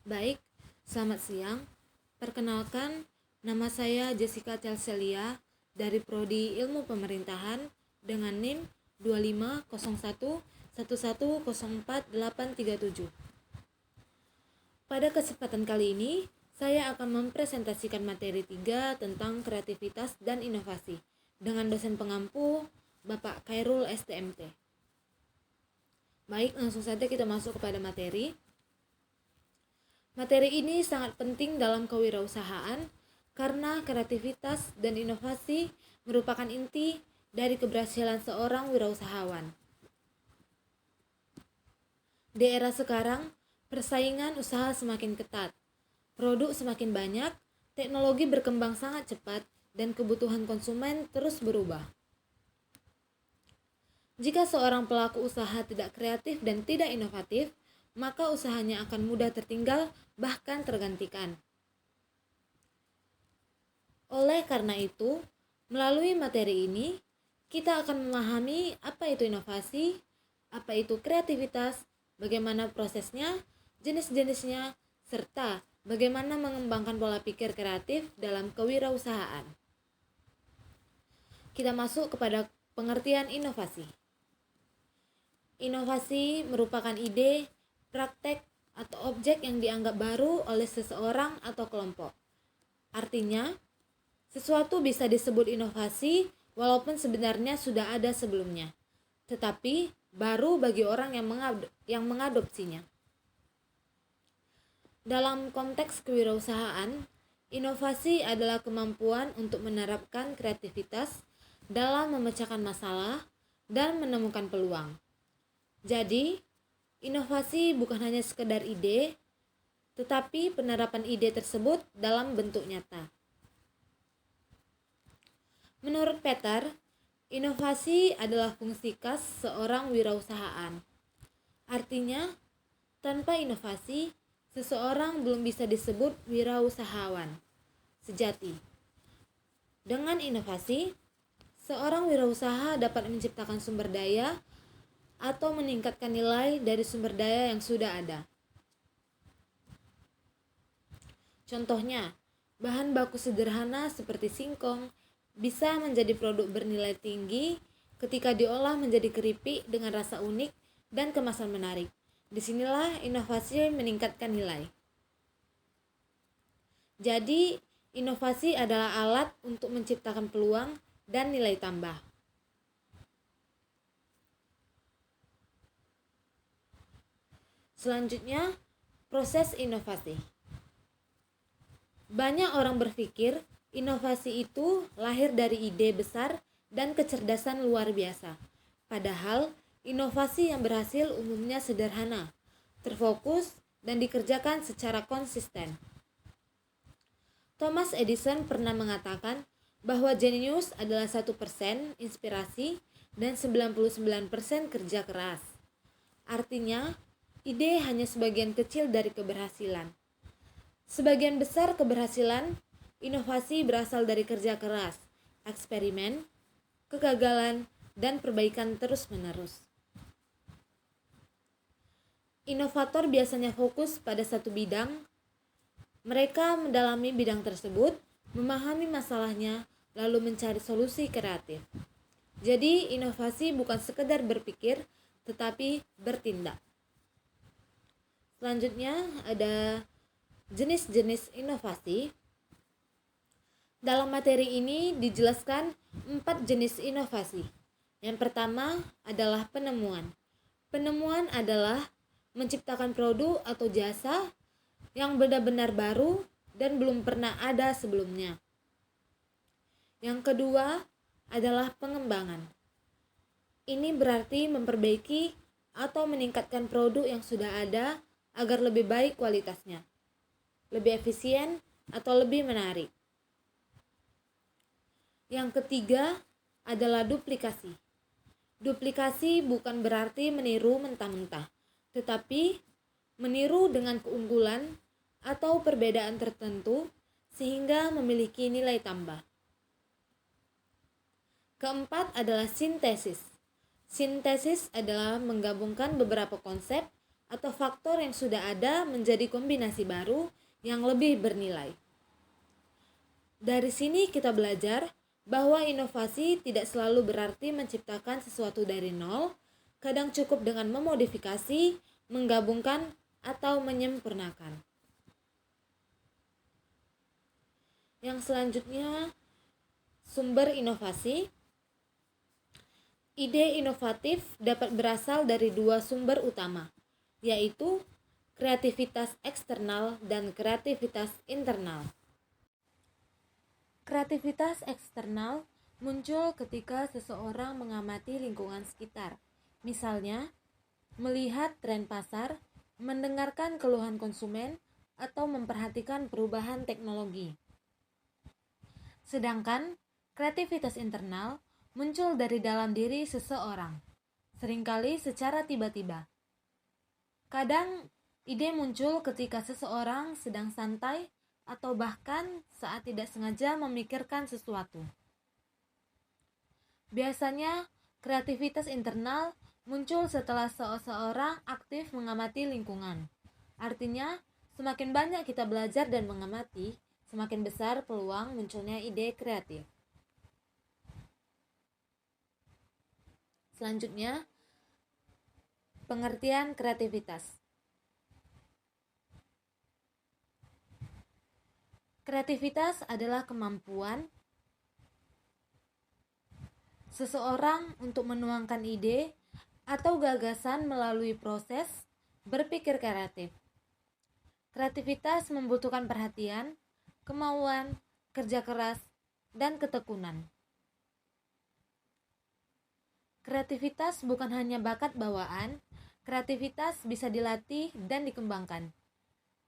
Baik, selamat siang. Perkenalkan, nama saya Jessica Celcelia dari Prodi Ilmu Pemerintahan dengan NIM 250111048837. Pada kesempatan kali ini, saya akan mempresentasikan materi 3 tentang kreativitas dan inovasi dengan dosen pengampu Bapak Khairul STMT. Baik, langsung saja kita masuk kepada materi. Materi ini sangat penting dalam kewirausahaan karena kreativitas dan inovasi merupakan inti dari keberhasilan seorang wirausahawan. Di era sekarang, persaingan usaha semakin ketat, produk semakin banyak, teknologi berkembang sangat cepat, dan kebutuhan konsumen terus berubah. Jika seorang pelaku usaha tidak kreatif dan tidak inovatif, maka usahanya akan mudah tertinggal, bahkan tergantikan. Oleh karena itu, melalui materi ini, kita akan memahami apa itu inovasi, apa itu kreativitas, bagaimana prosesnya, jenis-jenisnya, serta bagaimana mengembangkan pola pikir kreatif dalam kewirausahaan. Kita masuk kepada pengertian inovasi. Inovasi merupakan ide, praktek, atau objek yang dianggap baru oleh seseorang atau kelompok. Artinya, sesuatu bisa disebut inovasi walaupun sebenarnya sudah ada sebelumnya, tetapi baru bagi orang yang mengadopsinya. Dalam konteks kewirausahaan, inovasi adalah kemampuan untuk menerapkan kreativitas dalam memecahkan masalah dan menemukan peluang. Jadi, inovasi bukan hanya sekedar ide, tetapi penerapan ide tersebut dalam bentuk nyata. Menurut Peter, inovasi adalah fungsi khas seorang wirausahaan. Artinya, tanpa inovasi, seseorang belum bisa disebut wirausahawan sejati. Dengan inovasi, seorang wirausaha dapat menciptakan sumber daya atau meningkatkan nilai dari sumber daya yang sudah ada. Contohnya, bahan baku sederhana seperti singkong bisa menjadi produk bernilai tinggi ketika diolah menjadi keripik dengan rasa unik dan kemasan menarik. Disinilah inovasi meningkatkan nilai. Jadi, inovasi adalah alat untuk menciptakan peluang dan nilai tambah. Selanjutnya, proses inovasi. Banyak orang berpikir inovasi itu lahir dari ide besar dan kecerdasan luar biasa. Padahal, inovasi yang berhasil umumnya sederhana, terfokus, dan dikerjakan secara konsisten. Thomas Edison pernah mengatakan bahwa jenius adalah 1% inspirasi dan 99% kerja keras. Artinya, ide hanya sebagian kecil dari keberhasilan. Sebagian besar keberhasilan inovasi berasal dari kerja keras, eksperimen, kegagalan, dan perbaikan terus-menerus. Inovator biasanya fokus pada satu bidang. Mereka mendalami bidang tersebut, memahami masalahnya, lalu mencari solusi kreatif. Jadi, inovasi bukan sekedar berpikir, tetapi bertindak. Selanjutnya ada jenis-jenis inovasi. Dalam materi ini dijelaskan 4 jenis inovasi. Yang pertama adalah penemuan. Penemuan adalah menciptakan produk atau jasa yang benar-benar baru dan belum pernah ada sebelumnya. Yang kedua adalah pengembangan. Ini berarti memperbaiki atau meningkatkan produk yang sudah ada agar lebih baik kualitasnya, lebih efisien, atau lebih menarik. Yang ketiga adalah duplikasi. Duplikasi bukan berarti meniru mentah-mentah, tetapi meniru dengan keunggulan atau perbedaan tertentu sehingga memiliki nilai tambah. Keempat adalah sintesis. Sintesis adalah menggabungkan beberapa konsep atau faktor yang sudah ada menjadi kombinasi baru yang lebih bernilai. Dari sini kita belajar bahwa inovasi tidak selalu berarti menciptakan sesuatu dari nol, kadang cukup dengan memodifikasi, menggabungkan, atau menyempurnakan. Yang selanjutnya, sumber inovasi. Ide inovatif dapat berasal dari dua sumber utama, yaitu kreativitas eksternal dan kreativitas internal. Kreativitas eksternal muncul ketika seseorang mengamati lingkungan sekitar, misalnya melihat tren pasar, mendengarkan keluhan konsumen, atau memperhatikan perubahan teknologi. Sedangkan kreativitas internal muncul dari dalam diri seseorang, seringkali secara tiba-tiba. Kadang ide muncul ketika seseorang sedang santai atau bahkan saat tidak sengaja memikirkan sesuatu. Biasanya, kreativitas internal muncul setelah seseorang aktif mengamati lingkungan. Artinya, semakin banyak kita belajar dan mengamati, semakin besar peluang munculnya ide kreatif. Selanjutnya, pengertian kreativitas. Kreativitas adalah kemampuan seseorang untuk menuangkan ide atau gagasan melalui proses berpikir kreatif. Kreativitas membutuhkan perhatian, kemauan, kerja keras, dan ketekunan. Kreativitas bukan hanya bakat bawaan, kreativitas bisa dilatih dan dikembangkan.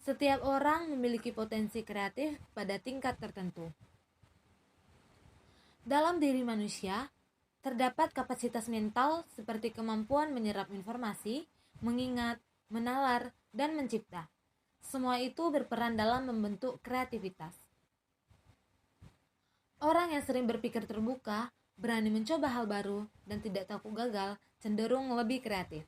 Setiap orang memiliki potensi kreatif pada tingkat tertentu. Dalam diri manusia, terdapat kapasitas mental seperti kemampuan menyerap informasi, mengingat, menalar, dan mencipta. Semua itu berperan dalam membentuk kreativitas. Orang yang sering berpikir terbuka, berani mencoba hal baru, dan tidak takut gagal, cenderung lebih kreatif.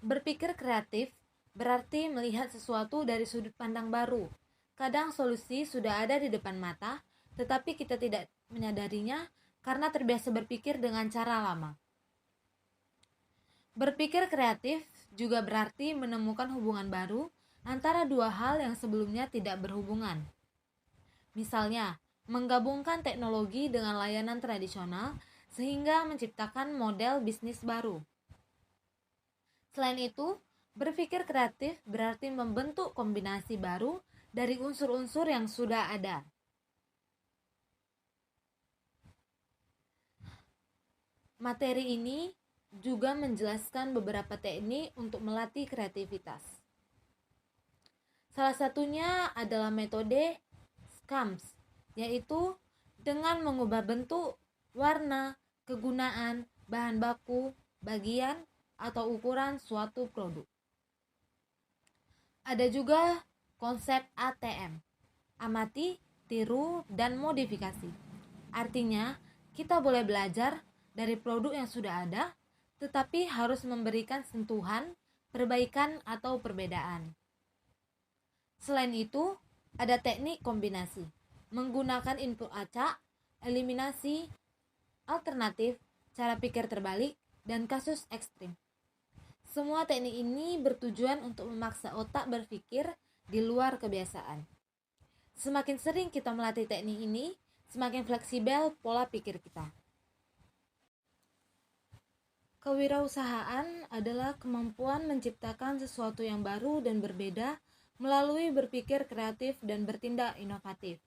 Berpikir kreatif berarti melihat sesuatu dari sudut pandang baru. Kadang solusi sudah ada di depan mata, tetapi kita tidak menyadarinya karena terbiasa berpikir dengan cara lama. Berpikir kreatif juga berarti menemukan hubungan baru antara dua hal yang sebelumnya tidak berhubungan. Misalnya, menggabungkan teknologi dengan layanan tradisional sehingga menciptakan model bisnis baru. Selain itu, berpikir kreatif berarti membentuk kombinasi baru dari unsur-unsur yang sudah ada. Materi ini juga menjelaskan beberapa teknik untuk melatih kreativitas. Salah satunya adalah metode SCAMS, yaitu dengan mengubah bentuk, warna, kegunaan, bahan baku, bagian, atau ukuran suatu produk. Ada juga konsep ATM, amati, tiru, dan modifikasi. Artinya, kita boleh belajar dari produk yang sudah ada, tetapi harus memberikan sentuhan, perbaikan, atau perbedaan. Selain itu, ada teknik kombinasi, menggunakan input acak, eliminasi, alternatif, cara pikir terbalik, dan kasus ekstrim. Semua teknik ini bertujuan untuk memaksa otak berpikir di luar kebiasaan. Semakin sering kita melatih teknik ini, semakin fleksibel pola pikir kita. Kewirausahaan adalah kemampuan menciptakan sesuatu yang baru dan berbeda melalui berpikir kreatif dan bertindak inovatif.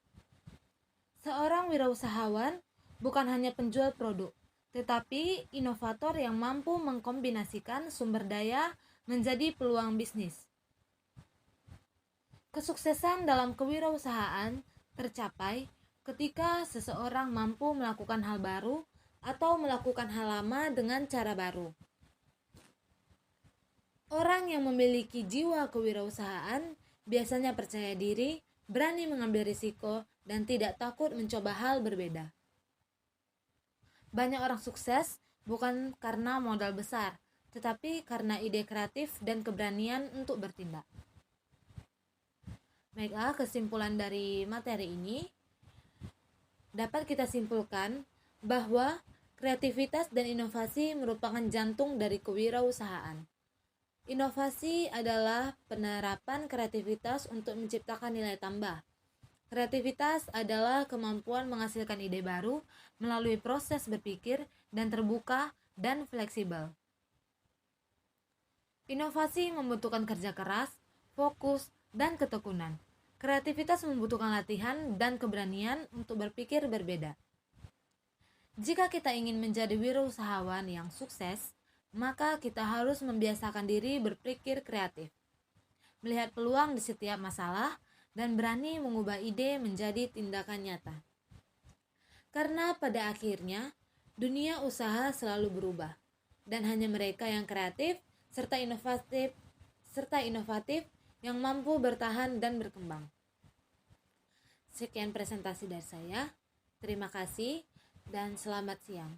Seorang wirausahawan bukan hanya penjual produk, tetapi inovator yang mampu mengkombinasikan sumber daya menjadi peluang bisnis. Kesuksesan dalam kewirausahaan tercapai ketika seseorang mampu melakukan hal baru atau melakukan hal lama dengan cara baru. Orang yang memiliki jiwa kewirausahaan biasanya percaya diri, berani mengambil risiko, dan tidak takut mencoba hal berbeda. Banyak orang sukses bukan karena modal besar, tetapi karena ide kreatif dan keberanian untuk bertindak. Baiklah, kesimpulan dari materi ini dapat kita simpulkan bahwa kreativitas dan inovasi merupakan jantung dari kewirausahaan. Inovasi adalah penerapan kreativitas untuk menciptakan nilai tambah. Kreativitas adalah kemampuan menghasilkan ide baru melalui proses berpikir dan terbuka dan fleksibel. Inovasi membutuhkan kerja keras, fokus, dan ketekunan. Kreativitas membutuhkan latihan dan keberanian untuk berpikir berbeda. Jika kita ingin menjadi wirausahawan yang sukses, maka kita harus membiasakan diri berpikir kreatif, melihat peluang di setiap masalah, dan berani mengubah ide menjadi tindakan nyata. Karena pada akhirnya, dunia usaha selalu berubah, dan hanya mereka yang kreatif serta inovatif yang mampu bertahan dan berkembang. Sekian presentasi dari saya. Terima kasih dan selamat siang.